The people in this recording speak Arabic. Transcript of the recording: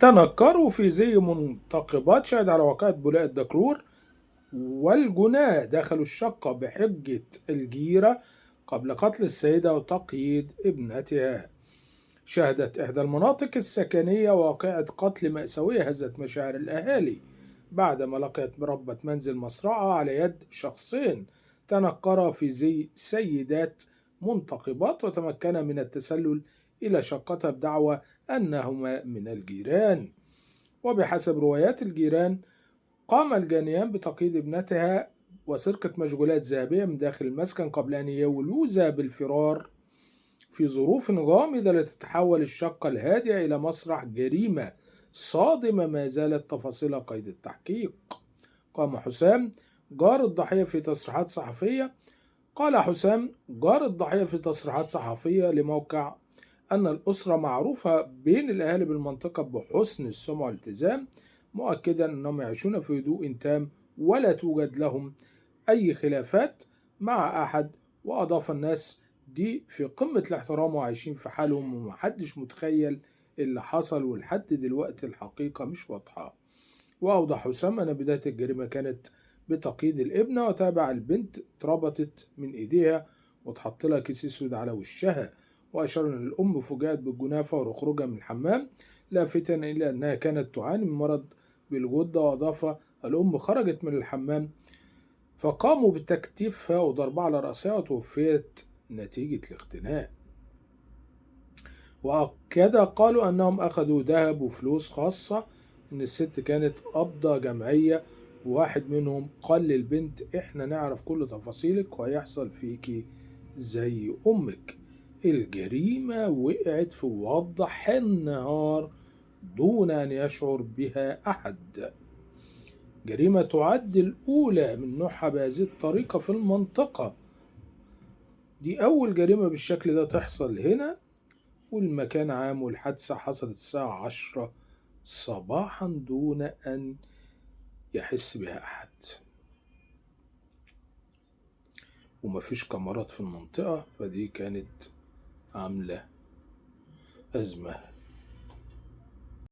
تنكروا في زي منتقبات. شهد على واقعة بولاء الدكرور والجناة دخلوا الشقة بحجة الجيرة قبل قتل السيدة وتقييد ابنتها. شهدت إحدى المناطق السكنية واقعة قتل مأساوية هزت مشاعر الأهالي بعدما لقيت ربة منزل مصرعة على يد شخصين تنكرا في زي سيدات منتقبات وتمكنا من التسلل إلى شقتها بدعوى أنهما من الجيران. وبحسب روايات الجيران قام الجانيان بتقييد ابنتها وسرقة مشغولات ذهبية من داخل المسكن قبل أن يولوذا بالفرار في ظروف غامضة لتتحول الشقة الهادئة إلى مسرح جريمة صادمة ما زالت تفاصيلها قيد التحقيق. قام حسام جار الضحية في تصريحات صحفية قال حسام جار الضحية في تصريحات صحفية لموقع أن الأسرة معروفة بين الأهالي بالمنطقة بحسن السمعة والالتزام، مؤكدا أنهم يعيشون في هدوء تام ولا توجد لهم أي خلافات مع أحد. وأضاف الناس دي في قمة الاحترام وعايشين في حالهم ومحدش متخيل اللي حصل، ولحد دلوقتي الحقيقة مش واضحة. وأوضح حسام أن بداية الجريمة كانت بتقييد الابنة وتابع البنت اتربطت من إيديها وتحط لها كيس أسود على وشها، وأشار أن الأم فوجئت بالجنافة وخروجها من الحمام لافتا إلى أنها كانت تعاني من مرض بالغدة. وأضاف الأم خرجت من الحمام فقاموا بتكتيفها وضربها على رأسها وتوفيت نتيجة الاختناق. وأكد قالوا أنهم أخذوا ذهب وفلوس خاصة، إن الست كانت قبضة جمعية، وواحد منهم قال للبنت إحنا نعرف كل تفاصيلك وهيحصل فيكي زي أمك. الجريمة وقعت في وضح النهار دون أن يشعر بها أحد. جريمة تعد الأولى من نوعها بهذه الطريقة في المنطقة، دي أول جريمة بالشكل ده تحصل هنا. والمكان عام، والحادثة حصلت الساعة 10 صباحا دون أن يحس بها أحد، ومفيش كاميرات في المنطقة، فدي كانت عاملة أزمة